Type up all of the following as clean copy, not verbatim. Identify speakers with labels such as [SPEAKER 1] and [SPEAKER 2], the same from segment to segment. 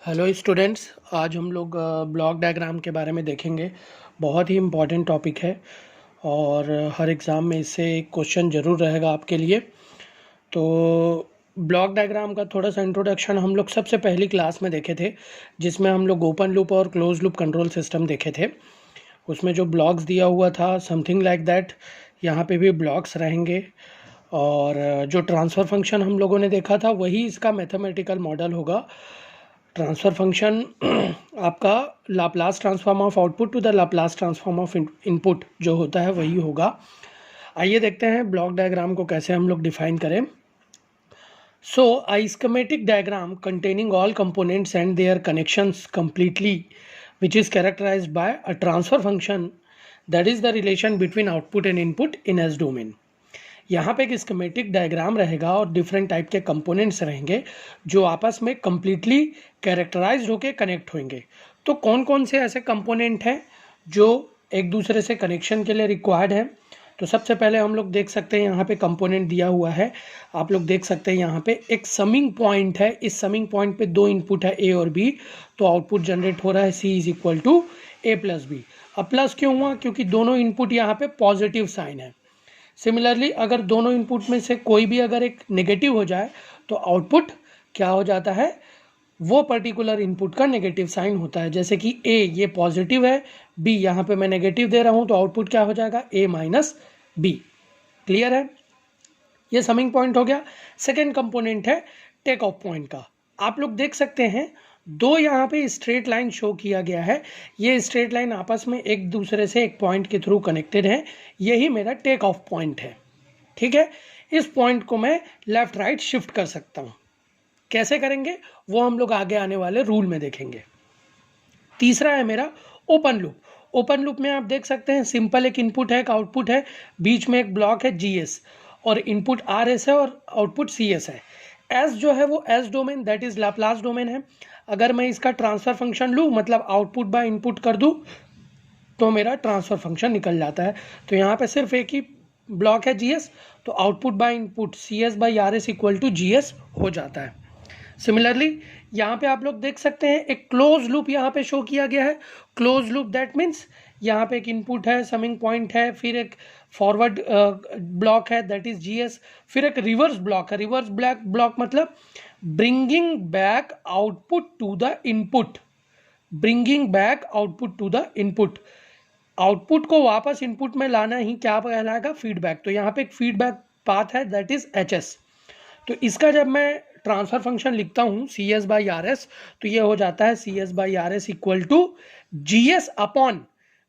[SPEAKER 1] Hello students, आज हम लोग ब्लॉक डायग्राम के बारे में देखेंगे। बहुत ही इम्पॉर्टेंट टॉपिक है और हर एग्ज़ाम में इससे एक क्वेश्चन ज़रूर रहेगा आपके लिए। तो ब्लॉक डायग्राम का थोड़ा सा इंट्रोडक्शन हम लोग सबसे पहली क्लास में देखे थे, जिसमें हम लोग ओपन लूप और क्लोज लूप कंट्रोल सिस्टम देखे थे। उसमें जो ब्लॉक्स दिया हुआ था समथिंग लाइक दैट, यहाँ पे भी ब्लॉक्स रहेंगे। और जो ट्रांसफ़र फंक्शन हम लोगों ने देखा था वही इसका मैथमेटिकल मॉडल होगा। ट्रांसफ़र फंक्शन आपका Laplace transform of output to the Laplace transform of input जो होता है वही होगा। आइए देखते हैं ब्लॉक डायग्राम को कैसे हम लोग डिफाइन करें। So a schematic diagram containing all components and their connections completely which is characterized by a transfer function that is the relation between output and input in S domain। यहाँ पे एक schematic diagram रहेगा और different type के components रहेंगे जो आपस में कम्प्लीटली कैरेक्टराइज्ड होके कनेक्ट होंगे। तो कौन कौन से ऐसे कंपोनेंट हैं जो एक दूसरे से कनेक्शन के लिए रिक्वायर्ड है? तो सबसे पहले हम लोग देख सकते हैं यहाँ पे कंपोनेंट दिया हुआ है। आप लोग देख सकते हैं यहाँ पे एक समिंग पॉइंट है। इस समिंग पॉइंट पे दो इनपुट है, ए और बी। तो आउटपुट जनरेट हो रहा है c is equal to a plus b. अब प्लस क्यों हुआ? क्योंकि दोनों इनपुट यहाँ पे पॉजिटिव साइन है। सिमिलरली अगर दोनों इनपुट में से कोई भी अगर एक नेगेटिव हो जाए तो आउटपुट क्या हो जाता है? वो पर्टिकुलर इनपुट का नेगेटिव साइन होता है। जैसे कि ए ये पॉजिटिव है, बी यहाँ पे मैं नेगेटिव दे रहा हूँ, तो आउटपुट क्या हो जाएगा? ए माइनस बी। क्लियर है? ये समिंग पॉइंट हो गया। सेकेंड कंपोनेंट है टेक ऑफ पॉइंट का। आप लोग देख सकते हैं दो यहाँ पे स्ट्रेट लाइन शो किया गया है। ये स्ट्रेट लाइन आपस में एक दूसरे से एक पॉइंट के थ्रू कनेक्टेड है। यही मेरा टेक ऑफ पॉइंट है। ठीक है, इस पॉइंट को मैं लेफ्ट राइट शिफ्ट कर सकता हूँ। कैसे करेंगे वो हम लोग आगे आने वाले रूल में देखेंगे। तीसरा है मेरा ओपन लूप। ओपन लूप में आप देख सकते हैं सिंपल एक इनपुट है, एक आउटपुट है, बीच में एक ब्लॉक है जीएस और इनपुट आर एस है और आउटपुट सी एस है। एस जो है वो S domain that is Laplace domain है। अगर मैं इसका ट्रांसफर फंक्शन लूँ, मतलब आउटपुट बाय इनपुट कर दूँ, तो मेरा ट्रांसफर फंक्शन निकल जाता है। तो यहाँ पे सिर्फ एक ही ब्लॉक है जीएस, तो output by input C S by R S equal to G S हो जाता है। सिमिलरली यहाँ पे आप लोग देख सकते हैं एक क्लोज लूप यहाँ पे शो किया गया है। क्लोज लूप दैट मीन्स यहाँ पे एक इनपुट है, समिंग पॉइंट है, फिर एक फॉरवर्ड ब्लॉक है दैट इज जीएस, फिर एक रिवर्स ब्लॉक है। रिवर्स ब्लॉक मतलब bringing back output to the input. Bringing back output to the input, output को वापस इनपुट में लाना ही क्या कहलाएगा? फीडबैक। तो यहाँ पे एक फीडबैक पाथ है दैट इज एच एस। तो इसका जब मैं ट्रांसफर फंक्शन लिखता हूँ C S by R S, तो ये हो जाता है C S by R S equal to G S upon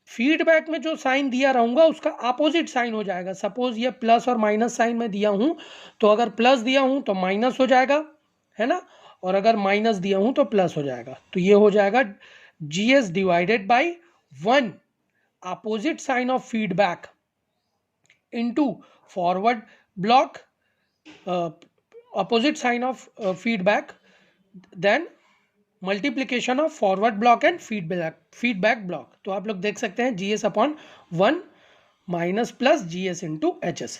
[SPEAKER 1] feedback में जो साइन दिया रहूंगा उसका अपोजिट साइन हो जाएगा। सपोज ये प्लस और माइनस साइन में दिया हूं, तो अगर प्लस दिया हूं तो माइनस हो जाएगा, है ना, और अगर माइनस दिया हूं तो प्लस हो जाएगा। तो ये हो जाएगा G S divided by 1 opposite sign of feedback into forward block opposite sign of feedback, then multiplication of forward block and feedback block. तो आप लोग देख सकते हैं G S upon 1 minus plus G S into H S.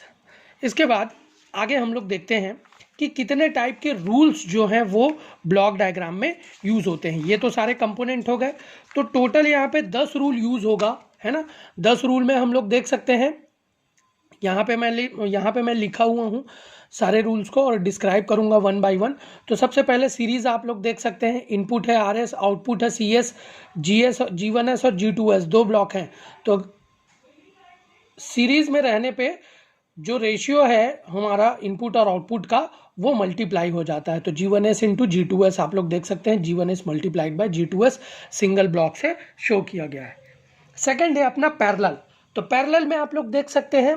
[SPEAKER 1] इसके बाद आगे हम लोग देखते हैं कि कितने टाइप के रूल्स जो हैं वो ब्लॉक डायग्राम में यूज होते हैं। ये तो सारे कंपोनेंट हो गए, तो टोटल यहाँ पे 10 रूल यूज होगा, है ना। 10 रूल में हम लोग देख सकते हैं, यहाँ पे मैं लिखा हुआ हूँ सारे रूल्स को और डिस्क्राइब करूंगा वन बाय वन। तो सबसे पहले सीरीज आप लोग देख सकते हैं, इनपुट है आर एस, आउटपुट है सी एस, जी एस, जी वन एस और जी टू एस, दो ब्लॉक हैं। तो सीरीज में रहने पे जो रेशियो है हमारा इनपुट और आउटपुट का वो मल्टीप्लाई हो जाता है। तो G one s into G two s आप लोग देख सकते हैं, G one s multiplied by G two s single block से शो किया गया है। सेकेंड है अपना पैरेलल। तो पैरेलल में आप लोग देख सकते हैं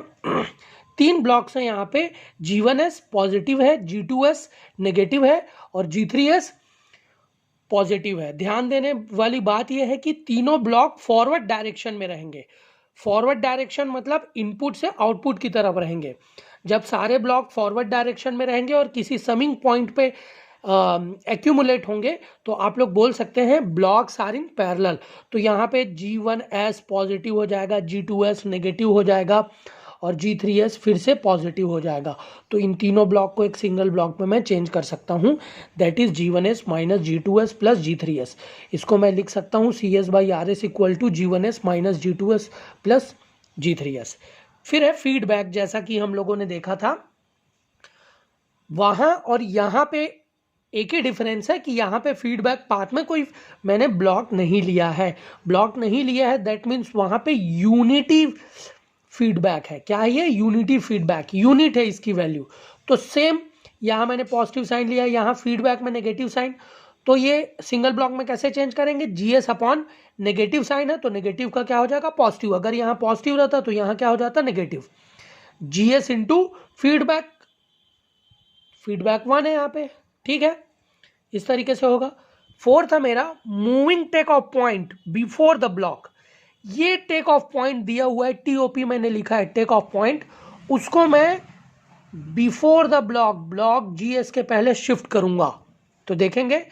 [SPEAKER 1] 3 ब्लॉक्स हैं यहाँ पे, G1S पॉजिटिव है, G2S नेगेटिव है और G3S पॉजिटिव है। ध्यान देने वाली बात यह है कि तीनों ब्लॉक फॉरवर्ड डायरेक्शन में रहेंगे। फॉरवर्ड डायरेक्शन मतलब इनपुट से आउटपुट की तरफ रहेंगे। जब सारे ब्लॉक फॉरवर्ड डायरेक्शन में रहेंगे और किसी समिंग पॉइंट पे एक्यूमुलेट होंगे, तो आप लोग बोल सकते हैं ब्लॉक्स आर इन पैरेलल। तो यहाँ पे G1S पॉजिटिव हो जाएगा, G2S नेगेटिव हो जाएगा और G3s फिर से पॉजिटिव हो जाएगा। तो इन तीनों ब्लॉक को एक सिंगल ब्लॉक में मैं चेंज कर सकता हूँ, that is G1s minus G2s plus G3s। इसको मैं लिख सकता हूँ CS/RS equal to G1s minus G2s plus G3s। फिर है फीडबैक, जैसा कि हम लोगों ने देखा था वहां और यहाँ पे एक ही डिफरेंस है कि यहाँ पे फीडबैक पाथ में कोई मैंने ब्लॉक नहीं लिया है। ब्लॉक नहीं लिया है दैट मीन्स वहाँ पे यूनिटी फीडबैक है। क्या है ये? यूनिटी फीडबैक, यूनिट है इसकी वैल्यू। तो सेम यहाँ मैंने पॉजिटिव साइन लिया, यहाँ फीडबैक में नेगेटिव साइन। तो ये सिंगल ब्लॉक में कैसे चेंज करेंगे? GS अपॉन नेगेटिव साइन है तो नेगेटिव का क्या हो जाएगा? पॉजिटिव। अगर यहाँ पॉजिटिव रहता तो यहाँ क्या हो जाता? Negative. GS into feedback, feedback 1 है यहाँ पे, ठीक है, इस तरीके से होगा। फोर्थ है मेरा moving take off point before the block. ये टेक ऑफ पॉइंट दिया हुआ है, TOP मैंने लिखा है टेक ऑफ पॉइंट, उसको मैं before the block, block GS के पहले शिफ्ट करूंगा। तो देखेंगे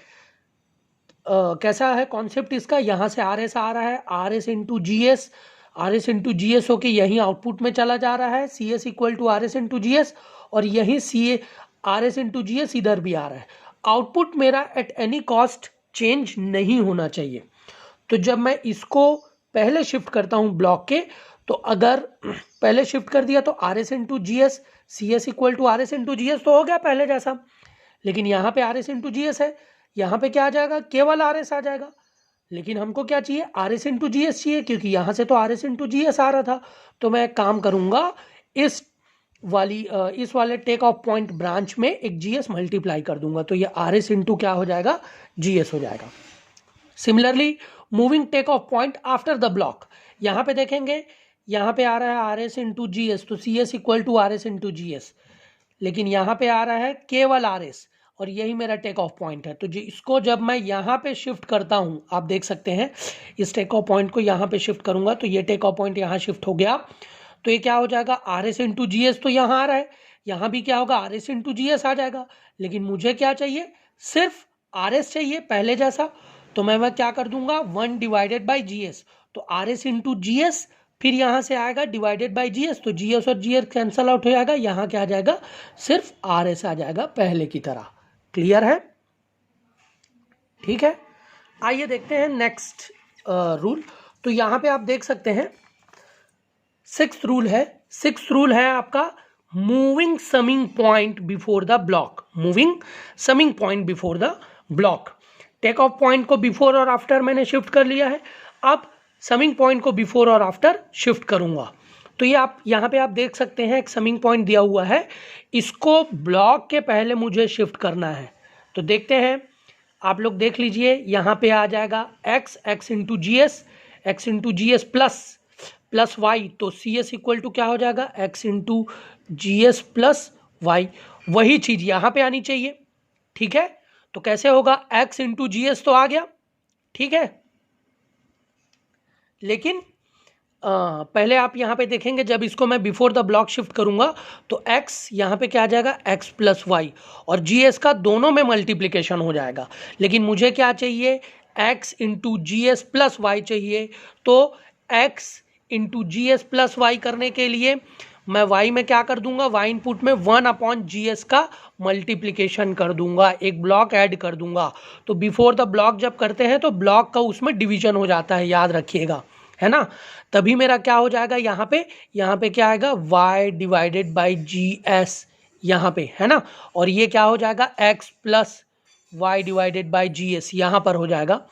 [SPEAKER 1] कैसा है कॉन्सेप्ट इसका। यहां से RS आ रहा है, RS into GS, RS into GS होके यही आउटपुट में चला जा रहा है, CS equal to RS into GS, और यही RS इंटू GS इधर भी आ रहा है। आउटपुट मेरा एट एनी कॉस्ट चेंज नहीं होना चाहिए। तो जब मैं इसको पहले शिफ्ट करता हूं ब्लॉक के, तो अगर पहले शिफ्ट कर दिया तो RS into GS, CS equal to RS into GS तो हो गया पहले जैसा। लेकिन यहाँ पे RS इंटू GS है, यहाँ पे क्या आ जाएगा? केवल RS आ जाएगा। लेकिन हमको क्या चाहिए? RS इंटू GS चाहिए, क्योंकि यहाँ से तो RS इंटू GS आ रहा था। तो मैं काम करूंगा इस वाले टेक ऑफ पॉइंट ब्रांच में एक GS मल्टीप्लाई कर दूंगा, तो ये RS इंटू क्या हो जाएगा? GS हो जाएगा। Similarly moving take off point after the block, यहाँ पे देखेंगे यहाँ पे आ रहा है RS इंटू GS, तो CS equal to RS into GS, लेकिन यहाँ पे आ रहा है केवल RS, और यही मेरा टेक ऑफ पॉइंट है। तो इसको जब मैं यहाँ पे शिफ्ट करता हूँ, आप देख सकते हैं इस टेक ऑफ पॉइंट को यहाँ पे शिफ्ट करूंगा, तो ये टेक ऑफ पॉइंट यहाँ शिफ्ट हो गया। तो ये क्या हो जाएगा? RS इंटू GS तो यहाँ आ रहा है, यहाँ भी क्या होगा? RS इंटू GS आ जाएगा। लेकिन मुझे क्या चाहिए? सिर्फ RS चाहिए पहले जैसा। तो मैं क्या कर दूंगा? 1 डिवाइडेड बाई GS, तो RS इंटू GS, फिर यहाँ से आएगा डिवाइडेड बाई GS, तो GS और GS कैंसल आउट हो जाएगा। यहाँ क्या आ जाएगा? सिर्फ RS आ जाएगा पहले की तरह। क्लियर है? ठीक है, आइए देखते हैं नेक्स्ट रूल। तो यहाँ पे आप देख सकते हैं सिक्स्थ रूल है आपका moving summing point before the block. Moving summing point before the block, take off point को बिफोर और आफ्टर मैंने शिफ्ट कर लिया है, अब समिंग पॉइंट को बिफोर और आफ्टर शिफ्ट करूंगा। तो ये आप यहाँ पे आप देख सकते हैं एक समिंग पॉइंट दिया हुआ है, इसको ब्लॉक के पहले मुझे शिफ्ट करना है। तो देखते हैं, आप लोग देख लीजिए, यहाँ पे आ जाएगा x into GS plus y, तो CS इक्वल टू क्या हो जाएगा? x into GS plus y. वही चीज यहाँ पे आनी चाहिए, ठीक है। तो कैसे होगा? x इंटू GS तो आ गया, ठीक है, लेकिन पहले आप यहाँ पे देखेंगे जब इसको मैं बिफोर द ब्लॉक शिफ्ट करूंगा तो x यहाँ पे क्या आ जाएगा? x प्लस वाई, और GS का दोनों में मल्टीप्लिकेशन हो जाएगा। लेकिन मुझे क्या चाहिए? x into GS plus y चाहिए। तो x into GS plus y करने के लिए मैं y में क्या कर दूंगा? y इनपुट में 1 अपॉन GS का मल्टीप्लिकेशन कर दूंगा, एक ब्लॉक ऐड कर दूंगा। तो बिफोर द ब्लॉक जब करते हैं तो ब्लॉक का उसमें डिवीजन हो जाता है, याद रखिएगा, है ना। तभी मेरा क्या हो जाएगा? यहाँ पे क्या आएगा? y डिवाइडेड बाई GS यहाँ पे, है ना। और ये क्या हो जाएगा? x plus y divided by GS यहाँ पर हो जाएगा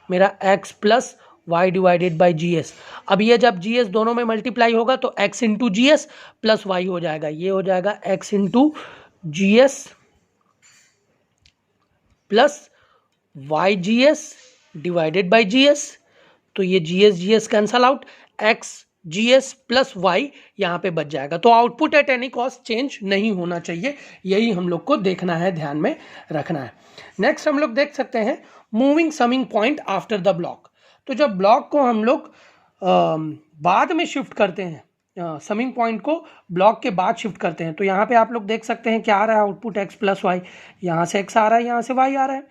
[SPEAKER 1] मेरा x plus y divided by GS। अब ये जब GS दोनों में मल्टीप्लाई होगा तो x into GS plus y हो जाएगा, ये हो जाएगा x into GS plus y GS divided by GS। तो ये GS cancel out, x GS plus y यहाँ पे बच जाएगा। तो output at any cost change नहीं होना चाहिए, यही हम लोग को देखना है, ध्यान में रखना है। नेक्स्ट हम लोग देख सकते हैं moving summing point after the block. तो जब ब्लॉक को हम लोग बाद में शिफ्ट करते हैं, समिंग पॉइंट को ब्लॉक के बाद शिफ्ट करते हैं, तो यहाँ पे आप लोग देख सकते हैं क्या आ रहा है? आउटपुट x प्लस वाई, यहाँ से x आ रहा है, यहाँ से y आ रहा है,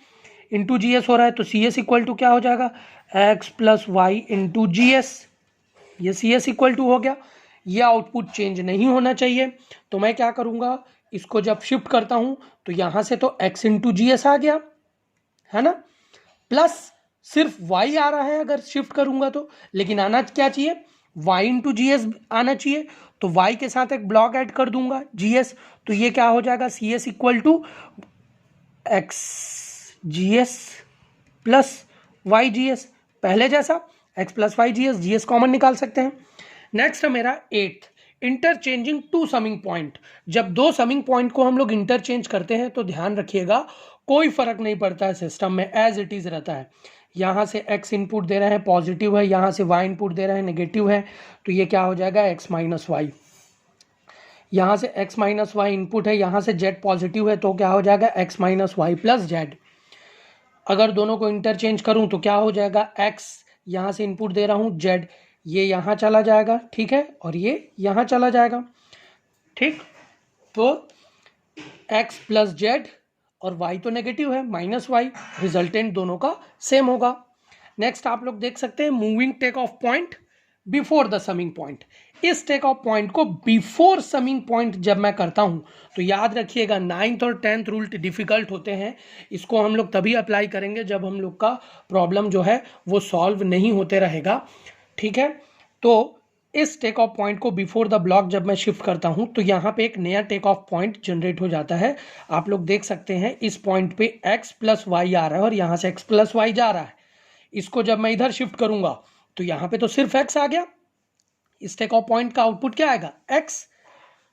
[SPEAKER 1] इंटू GS हो रहा है। तो CS इक्वल टू क्या हो जाएगा? x plus y into GS, ये CS इक्वल टू हो गया। ये आउटपुट चेंज नहीं होना चाहिए। तो मैं क्या करूँगा, इसको जब शिफ्ट करता हूँ तो यहाँ से तो x इंटू जी एस आ गया, है ना, प्लस सिर्फ y आ रहा है अगर शिफ्ट करूँगा तो, लेकिन आना क्या चाहिए, y इंटू जी एस आना चाहिए। तो y के साथ एक ब्लॉक ऐड कर दूंगा जी एस, तो ये क्या हो जाएगा, C S equal to x G S plus y G S, पहले जैसा x plus y G S common निकाल सकते हैं। नेक्स्ट है मेरा 8th, interchanging to summing point. जब दो समिंग पॉइंट को हम लोग इंटरचेंज करते हैं तो ध्यान रखिएगा कोई फर्क नहीं पड़ता है, सिस्टम में एज इट इज रहता है। यहाँ से x इनपुट दे रहे हैं पॉजिटिव है, यहाँ से y इनपुट दे रहे हैं नेगेटिव है, तो ये क्या हो जाएगा x माइनस वाई। यहाँ से x माइनस वाई इनपुट है, यहाँ से z पॉजिटिव है, तो क्या हो जाएगा x minus y plus z। अगर दोनों को इंटरचेंज करूं तो क्या हो जाएगा, x यहाँ से इनपुट दे रहा हूँ z, ये यहाँ चला जाएगा, ठीक है, और ये यहाँ चला जाएगा, ठीक। तो x प्लस z और y तो नेगेटिव है माइनस वाई, रिजल्टेंट दोनों का सेम होगा। नेक्स्ट आप लोग देख सकते हैं moving take off point before the summing point. इस टेक ऑफ पॉइंट को बिफोर समिंग पॉइंट जब मैं करता हूं तो याद रखिएगा 9th और 10th रूल डिफिकल्ट होते हैं, इसको हम लोग तभी अप्लाई करेंगे जब हम लोग का प्रॉब्लम जो है वो सॉल्व नहीं होते रहेगा, ठीक है। तो इस टेक ऑफ पॉइंट को बिफोर द ब्लॉक जब मैं शिफ्ट करता हूं तो यहाँ पे एक नया टेक ऑफ पॉइंट जनरेट हो जाता है। आप लोग देख सकते हैं इस पॉइंट पे x प्लस वाई आ रहा है और यहाँ से x प्लस वाई जा रहा है। इसको जब मैं इधर शिफ्ट करूंगा तो यहाँ पे तो सिर्फ x आ गया, इस टेक ऑफ पॉइंट का आउटपुट क्या आएगा, x।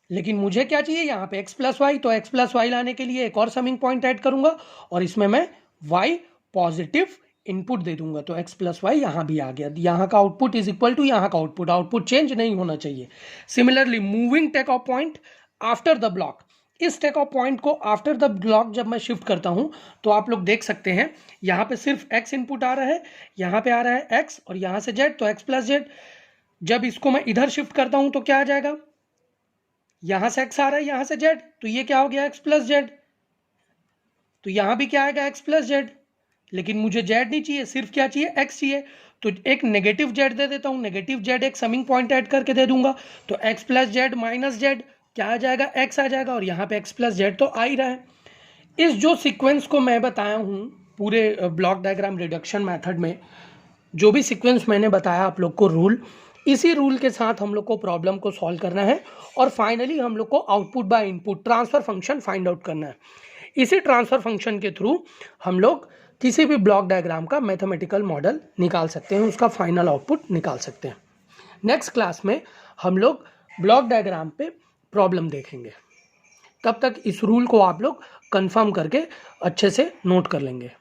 [SPEAKER 1] लेकिन मुझे क्या चाहिए यहाँ पे x प्लस वाई, तो x प्लस वाई लाने के लिए एक और समिंग पॉइंट ऐड करूंगा और इसमें मैं y पॉजिटिव इनपुट दे दूंगा, तो x प्लस वाई यहाँ भी आ गया। यहाँ का आउटपुट इज इक्वल टू यहाँ का आउटपुट, आउटपुट चेंज नहीं होना चाहिए। Similarly moving take off point after the block, इस टेक ऑफ पॉइंट को आफ्टर द ब्लॉक जब मैं शिफ्ट करता हूं तो आप लोग देख सकते हैं यहाँ पे सिर्फ x इनपुट आ रहा है, यहाँ पे आ रहा है x और यहाँ से z, तो x प्लस z। जब इसको मैं इधर शिफ्ट करता हूं तो क्या आ जाएगा, यहां से x आ रहा है, यहां से z, तो ये क्या हो गया x प्लस z। तो यहां भी क्या आएगा x प्लस z, लेकिन मुझे z नहीं चाहिए, सिर्फ क्या चाहिए, x चाहिए। तो एक नेगेटिव z दे देता हूं, नेगेटिव z एक समिंग पॉइंट ऐड करके दे दूंगा, तो x plus z minus z क्या आ जाएगा, x आ जाएगा, और यहाँ पे x प्लस z तो आ ही रहा है। इस जो सीक्वेंस को मैं बताया हूँ पूरे ब्लॉक डायग्राम रिडक्शन मेथड में, जो भी सीक्वेंस मैंने बताया आप लोग को रूल, इसी रूल के साथ हम लोग को प्रॉब्लम को सॉल्व करना है और फाइनली हम लोग को output by input transfer function find out करना है। इसी ट्रांसफर फंक्शन के थ्रू हम लोग किसी भी ब्लॉक डायग्राम का मैथमेटिकल मॉडल निकाल सकते हैं, उसका फाइनल आउटपुट निकाल सकते हैं। नेक्स्ट क्लास में हम लोग ब्लॉक डायग्राम पे प्रॉब्लम देखेंगे, तब तक इस रूल को आप लोग कंफर्म करके अच्छे से नोट कर लेंगे।